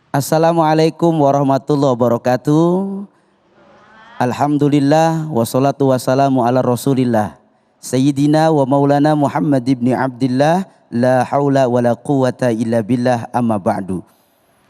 Assalamualaikum warahmatullahi wabarakatuh. Alhamdulillah wassalatu wassalamu ala rasulillah Sayyidina wa maulana Muhammad ibn Abdillah. La haula wa la quwata illa billah, amma ba'du.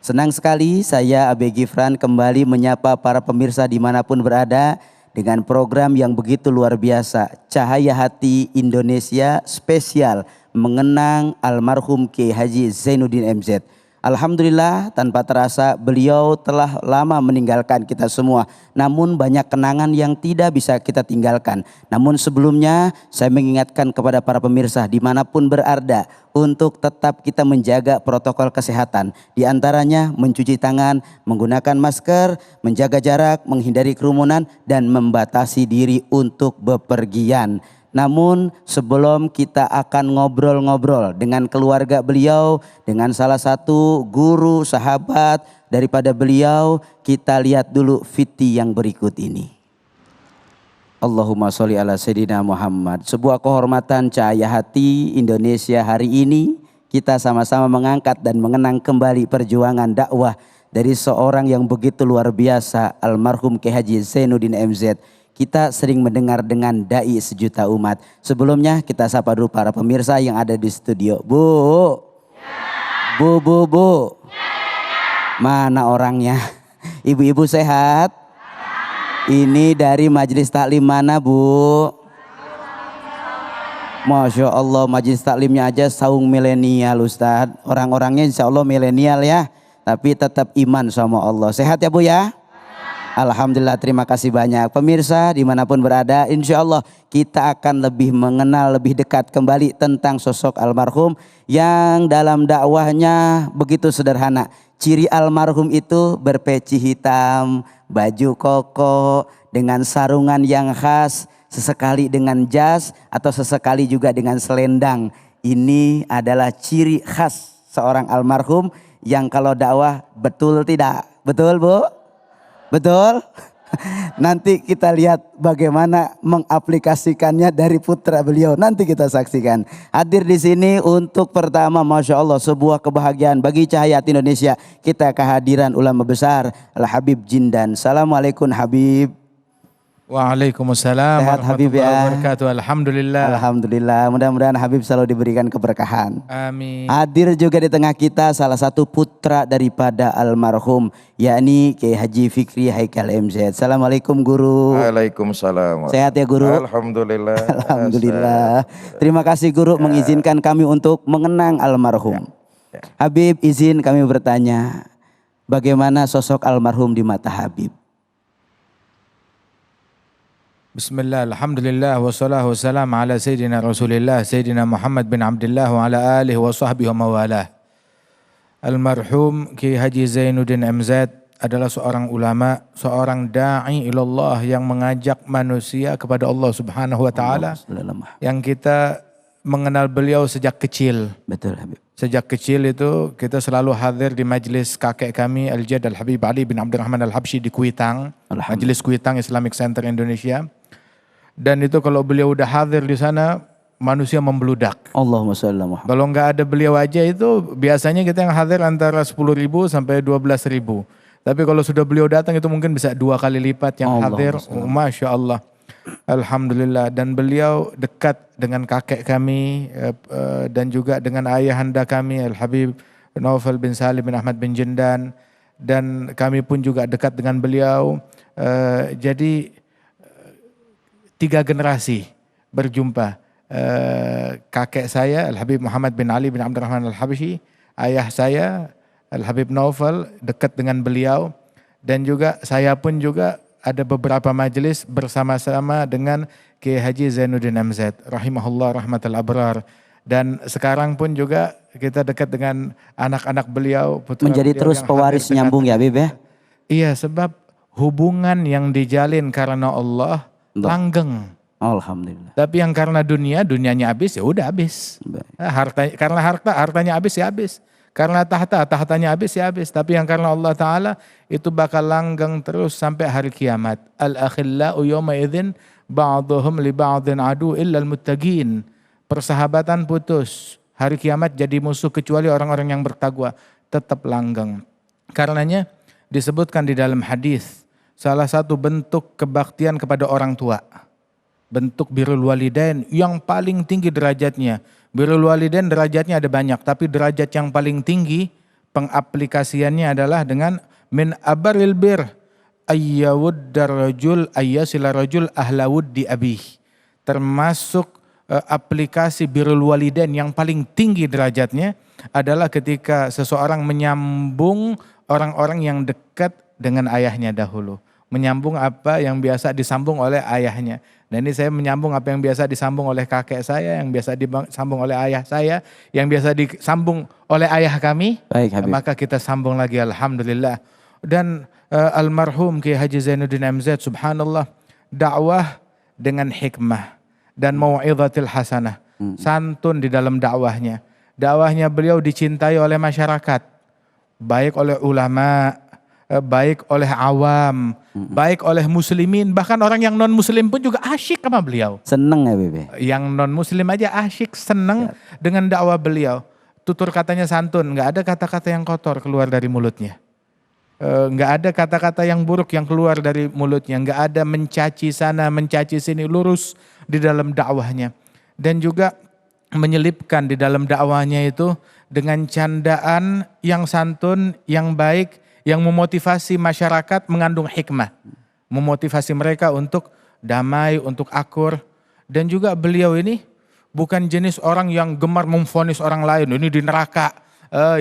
Senang sekali saya Abe Gifran kembali menyapa para pemirsa dimanapun berada dengan program yang begitu luar biasa, Cahaya Hati Indonesia spesial mengenang almarhum Kiai Haji Zainuddin MZ. Alhamdulillah tanpa terasa beliau telah lama meninggalkan kita semua. Namun banyak kenangan yang tidak bisa kita tinggalkan. Namun sebelumnya saya mengingatkan kepada para pemirsa dimanapun berada untuk tetap kita menjaga protokol kesehatan. Di antaranya mencuci tangan, menggunakan masker, menjaga jarak, menghindari kerumunan dan membatasi diri untuk bepergian. Namun sebelum kita akan ngobrol-ngobrol dengan keluarga beliau, dengan salah satu guru sahabat daripada beliau, kita lihat dulu fiti yang berikut ini. Allahumma sholli ala Sayyidina Muhammad. Sebuah kehormatan Cahaya Hati Indonesia hari ini kita sama-sama mengangkat dan mengenang kembali perjuangan dakwah dari seorang yang begitu luar biasa, almarhum Kiai Haji Zainuddin MZ. Kita sering mendengar dengan dai sejuta umat. Sebelumnya kita sapa dulu para pemirsa yang ada di studio. Bu. Bu. Mana orangnya? Ibu-ibu sehat? Ini dari majelis taklim mana, Bu? Masya Allah, majelis taklimnya aja saung milenial, Ustadz. Orang-orangnya insya Allah milenial ya. Tapi tetap iman sama Allah. Sehat ya Bu ya? Alhamdulillah, terima kasih banyak. Pemirsa dimanapun berada, insya Allah kita akan lebih mengenal, lebih dekat kembali tentang sosok almarhum yang dalam dakwahnya begitu sederhana. Ciri almarhum itu berpeci hitam, baju koko, dengan sarungan yang khas, sesekali dengan jas atau sesekali juga dengan selendang. Ini adalah ciri khas seorang almarhum yang kalau dakwah betul tidak? Betul Bu? Betul? Nanti kita lihat bagaimana mengaplikasikannya dari putra beliau. Nanti kita saksikan. Hadir di sini untuk pertama, Masya Allah, sebuah kebahagiaan bagi Cahaya Hati Indonesia. Kita kehadiran ulama besar Al-Habib Jindan. Assalamualaikum Habib. Waalaikumsalam warahmatullahi wabarakatuh. Alhamdulillah. Alhamdulillah. Mudah-mudahan Habib selalu diberikan keberkahan. Amin. Hadir juga di tengah kita salah satu putra daripada almarhum, yakni Kiai Haji Fikri Haikal MZ. Assalamualaikum Guru. Waalaikumsalam. Sehat ya Guru? Alhamdulillah. Alhamdulillah. Terima kasih Guru mengizinkan kami untuk mengenang almarhum. Habib, izin kami bertanya, bagaimana sosok almarhum di mata Habib? Bismillah, alhamdulillah, wassalatu wassalamu ala Sayyidina Rasulillah, Sayyidina Muhammad bin Abdullah wa ala alihi wa sahbihi wa mawalah. Almarhum Kiai Haji Zainuddin MZ adalah seorang ulama, seorang da'i ilallah yang mengajak manusia kepada Allah Subhanahu wa taala. Yang kita mengenal beliau sejak kecil. Betul Habib. Sejak kecil itu kita selalu hadir di majlis kakek kami Al-Jad Al-Habib Ali bin Abdurrahman Al-Habsyi di Kuitang, Majlis Kuitang Islamic Center Indonesia. Dan itu kalau beliau udah hadir di sana, manusia membludak. Allahumma shalli ala Muhammad. Kalau nggak ada beliau aja itu biasanya kita yang hadir antara 10.000 sampai 12.000. Tapi kalau sudah beliau datang itu mungkin bisa 2 kali lipat yang hadir. Masya Allah. Alhamdulillah. Dan beliau dekat dengan kakek kami dan juga dengan ayahanda kami Al-Habib Naufal bin Salim bin Ahmad bin Jindan. Dan kami pun juga dekat dengan beliau. Jadi 3 generasi berjumpa. Kakek saya Al-Habib Muhammad bin Ali bin Abdurrahman Al-Habsyi, ayah saya Al-Habib Naufal dekat dengan beliau, dan juga saya pun juga ada beberapa majelis bersama-sama dengan Kiai Haji Zainuddin MZ rahimahullah rahmatal abrar. Dan sekarang pun juga kita dekat dengan anak-anak beliau, putra menjadi beliau terus pewaris nyambung ya Habib ya? Iya, sebab hubungan yang dijalin karena Allah langgeng. Alhamdulillah. Tapi yang karena dunia, dunianya habis ya udah habis. Karena hartanya habis ya habis. Karena tahtanya habis ya habis. Tapi yang karena Allah Ta'ala itu bakal langgeng terus sampai hari kiamat. Al-akhillau yawma idzin ba'duhum li ba'din adu illal muttaqin. Persahabatan putus. Hari kiamat jadi musuh kecuali orang-orang yang bertakwa. Tetap langgeng. Karenanya disebutkan di dalam hadis salah satu bentuk kebaktian kepada orang tua, bentuk birrul walidain yang paling tinggi derajatnya. Birrul walidain derajatnya ada banyak, tapi derajat yang paling tinggi pengaplikasiannya adalah dengan min abaril bir ayyawuddar rajul ayyasila rajul ahla wuddi abih. Termasuk aplikasi birrul walidain yang paling tinggi derajatnya adalah ketika seseorang menyambung orang-orang yang dekat dengan ayahnya dahulu. Menyambung apa yang biasa disambung oleh ayahnya. Dan ini saya menyambung apa yang biasa disambung oleh kakek saya, yang biasa disambung oleh ayah saya, yang biasa disambung oleh ayah kami. Baik, Habib. Maka kita sambung lagi, alhamdulillah. Dan almarhum Kiai Haji Zainuddin MZ, subhanallah, dakwah dengan hikmah dan mau'izatil hasanah. Santun di dalam dakwahnya. Dakwahnya beliau dicintai oleh masyarakat, baik oleh ulama, baik oleh awam, baik oleh muslimin, bahkan orang yang non muslim pun juga asyik sama beliau. Seneng ya Bebe? Yang non muslim aja asyik, seneng dengan dakwah beliau. Tutur katanya santun, nggak ada kata-kata yang kotor keluar dari mulutnya. Nggak ada kata-kata yang buruk yang keluar dari mulutnya, nggak ada mencaci sana, mencaci sini, lurus di dalam dakwahnya. Dan juga menyelipkan di dalam dakwahnya itu dengan candaan yang santun, yang baik, yang memotivasi masyarakat, mengandung hikmah. Memotivasi mereka untuk damai, untuk akur. Dan juga beliau ini bukan jenis orang yang gemar memvonis orang lain, ini di neraka,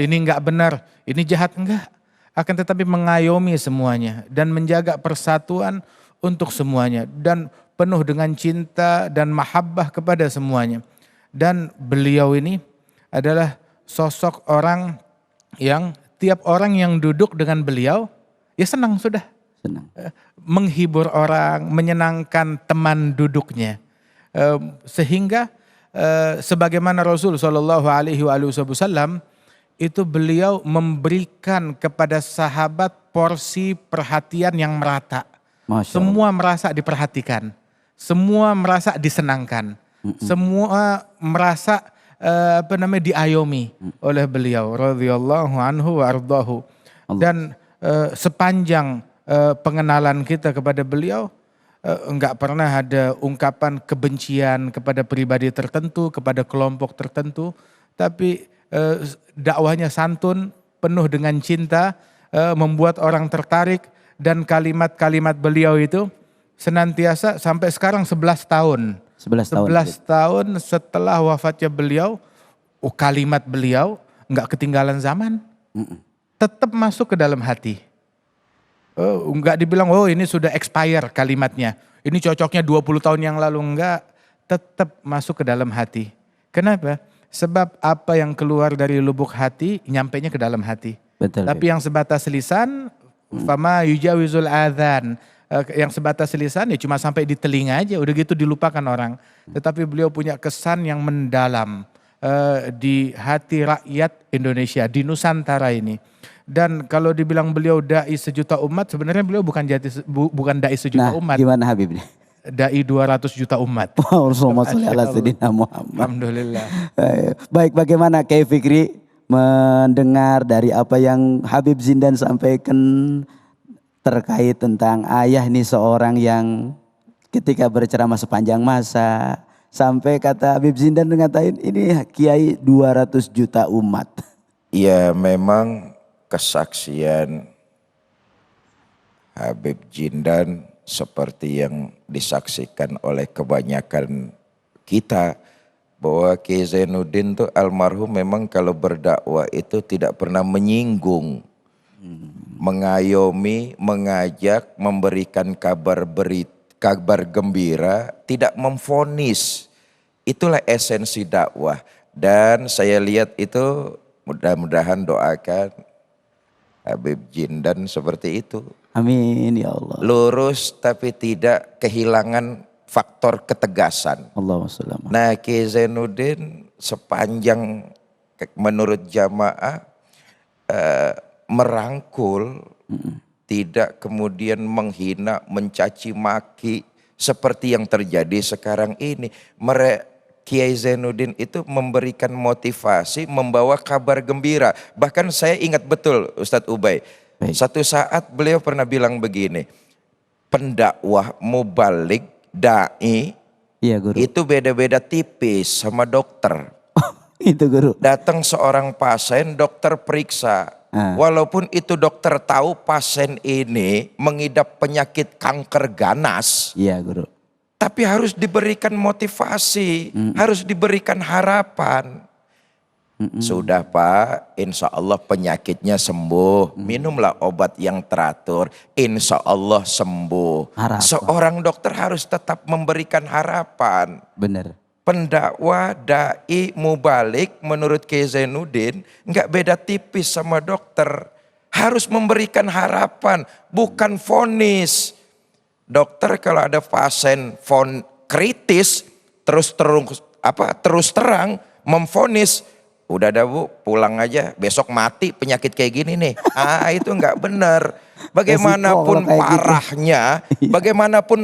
ini enggak benar, ini jahat, enggak. Akan tetapi mengayomi semuanya dan menjaga persatuan untuk semuanya. Dan penuh dengan cinta dan mahabbah kepada semuanya. Dan beliau ini adalah sosok orang yang tiap orang yang duduk dengan beliau, ya senang sudah. Senang. Menghibur orang, menyenangkan teman duduknya. Sehingga sebagaimana Rasul SAW itu beliau memberikan kepada sahabat porsi perhatian yang merata. Semua merasa diperhatikan, semua merasa disenangkan, semua merasa diayomi oleh beliau radhiyallahu anhu wa ardahu. Dan sepanjang pengenalan kita kepada beliau enggak pernah ada ungkapan kebencian kepada pribadi tertentu, kepada kelompok tertentu, tapi dakwahnya santun, penuh dengan cinta, membuat orang tertarik, dan kalimat-kalimat beliau itu senantiasa sampai sekarang 11 tahun. 11 tahun setelah wafatnya beliau, kalimat beliau enggak ketinggalan zaman. Tetap masuk ke dalam hati. Enggak dibilang ini sudah expire kalimatnya. Ini cocoknya 20 tahun yang lalu, enggak. Tetap masuk ke dalam hati. Kenapa? Sebab apa yang keluar dari lubuk hati nyampainya ke dalam hati. Betul. Tapi yang sebatas lisan, fama yujawizul adzan, yang sebatas lisan ya cuma sampai di telinga aja, udah gitu dilupakan orang. Tetapi beliau punya kesan yang mendalam di hati rakyat Indonesia, di Nusantara ini. Dan kalau dibilang beliau dai sejuta umat, sebenarnya beliau bukan dai sejuta umat. Gimana Habib? Dai 200 juta umat. Alhamdulillah. Baik, bagaimana Kiai Fikri mendengar dari apa yang Habib Zindan sampaikan terkait tentang ayah ini seorang yang ketika berceramah sepanjang masa sampai kata Habib Zindan ngatain ini Kiai 200 juta umat. Ya memang kesaksian Habib Zindan seperti yang disaksikan oleh kebanyakan kita, bahwa Kiai Zainuddin itu almarhum memang kalau berdakwah itu tidak pernah menyinggung, mengayomi, mengajak, memberikan kabar gembira, tidak memvonis. Itulah esensi dakwah. Dan saya lihat itu, mudah-mudahan doakan Habib Zindan seperti itu. Amin ya Allah. Lurus tapi tidak kehilangan faktor ketegasan. Allahumma. Nah, Kiai Zainuddin sepanjang menurut jamaah merangkul, tidak kemudian menghina, mencaci maki seperti yang terjadi sekarang ini. Kiai Zainuddin itu memberikan motivasi, membawa kabar gembira. Bahkan saya ingat betul Ustadz Ubay. Baik. Satu saat beliau pernah bilang begini, pendakwah, mubalik, da'i, Iya guru. itu beda-beda tipis sama dokter. Itu guru. Datang seorang pasien, dokter periksa. Walaupun itu dokter tahu pasien ini mengidap penyakit kanker ganas. Iya guru. Tapi harus diberikan motivasi, harus diberikan harapan. Sudah Pak, insya Allah penyakitnya sembuh. Minumlah obat yang teratur, insya Allah sembuh. Harapan. Seorang dokter harus tetap memberikan harapan. Bener. Pendakwah, da'i, mubalik menurut Kiai Zainuddin nggak beda tipis sama dokter. Harus memberikan harapan, bukan vonis. Dokter kalau ada pasien kritis terus terang memvonis, udah dah Bu, pulang aja, besok mati penyakit kayak gini nih. Itu nggak benar. Bagaimanapun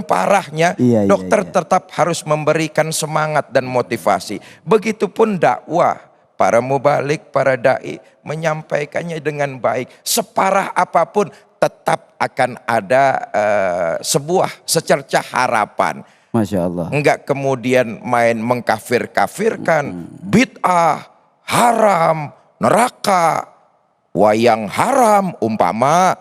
parahnya, dokter tetap harus memberikan semangat dan motivasi. Begitupun dakwah, para mubalik, para dai menyampaikannya dengan baik. Separah apapun tetap akan ada sebuah secercah harapan. Masya Allah. Enggak kemudian main mengkafir-kafirkan, bid'ah, haram, neraka, wayang haram, umpama.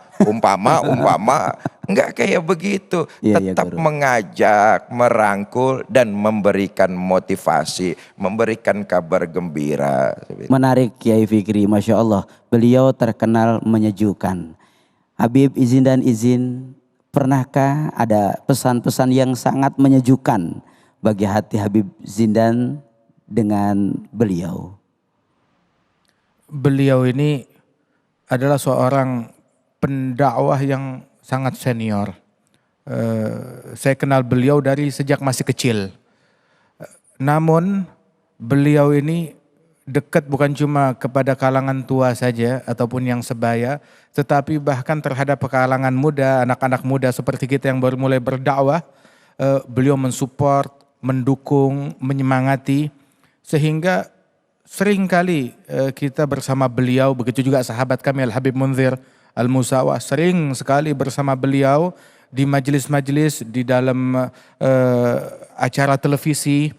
Enggak kayak begitu. Tetap mengajak, merangkul dan memberikan motivasi, memberikan kabar gembira. Menarik Kiai Fikri, Masya Allah. Beliau terkenal menyejukkan. Habib izin dan izin, pernahkah ada pesan-pesan yang sangat menyejukkan bagi hati Habib Zindan dengan beliau? Beliau ini adalah seorang pendakwah yang sangat senior. Saya kenal beliau dari sejak masih kecil. Namun beliau ini dekat bukan cuma kepada kalangan tua saja ataupun yang sebaya, tetapi bahkan terhadap kalangan muda, anak-anak muda seperti kita yang baru mulai berdakwah, beliau mensupport, mendukung, menyemangati, sehingga seringkali kita bersama beliau, begitu juga sahabat kami Al-Habib Munzir Al-Musawah, sering sekali bersama beliau di majelis-majelis, di dalam acara televisi.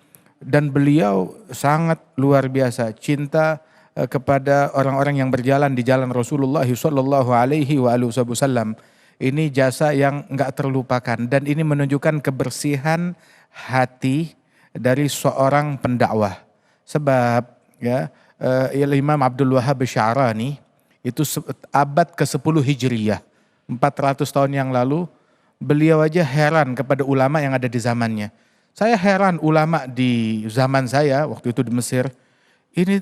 Dan beliau sangat luar biasa cinta kepada orang-orang yang berjalan di jalan Rasulullah sallallahu alaihi wasallam. Ini jasa yang enggak terlupakan dan ini menunjukkan kebersihan hati dari seorang pendakwah. Sebab ya Imam Abdul Wahhab Sya'rani itu abad ke-10 Hijriyah, 400 tahun yang lalu, beliau aja heran kepada ulama yang ada di zamannya. Saya heran ulama di zaman saya waktu itu di Mesir, ini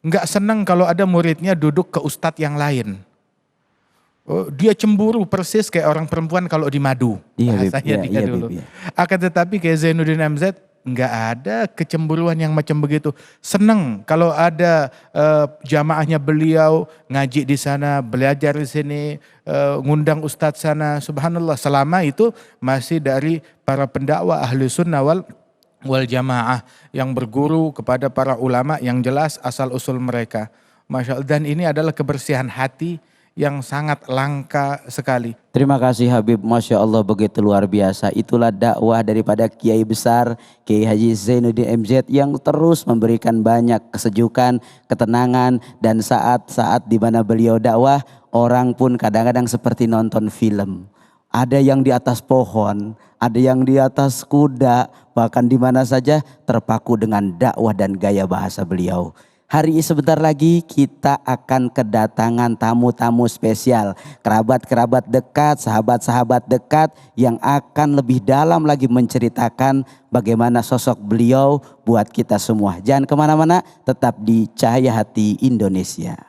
nggak senang kalau ada muridnya duduk ke ustadz yang lain. Dia cemburu persis kayak orang perempuan kalau di madu. Bahasanya dia dulu. Akan tetapi kayak Zainuddin MZ nggak ada kecemburuan yang macam begitu. Senang kalau ada jamaahnya beliau ngaji di sana, belajar di sini, ngundang ustadz sana. Subhanallah, selama itu masih dari para pendakwah ahli sunnah wal jamaah yang berguru kepada para ulama yang jelas asal usul mereka. Masya Allah, dan ini adalah kebersihan hati yang sangat langka sekali. Terima kasih Habib, Masya Allah begitu luar biasa. Itulah dakwah daripada Kiai besar, Kiai Haji Zainuddin MZ yang terus memberikan banyak kesejukan, ketenangan. Dan saat-saat di mana beliau dakwah, orang pun kadang-kadang seperti nonton film. Ada yang di atas pohon, ada yang di atas kuda, bahkan di mana saja terpaku dengan dakwah dan gaya bahasa beliau. Hari ini sebentar lagi kita akan kedatangan tamu-tamu spesial, kerabat-kerabat dekat, sahabat-sahabat dekat yang akan lebih dalam lagi menceritakan bagaimana sosok beliau buat kita semua. Jangan kemana-mana, tetap di Cahaya Hati Indonesia.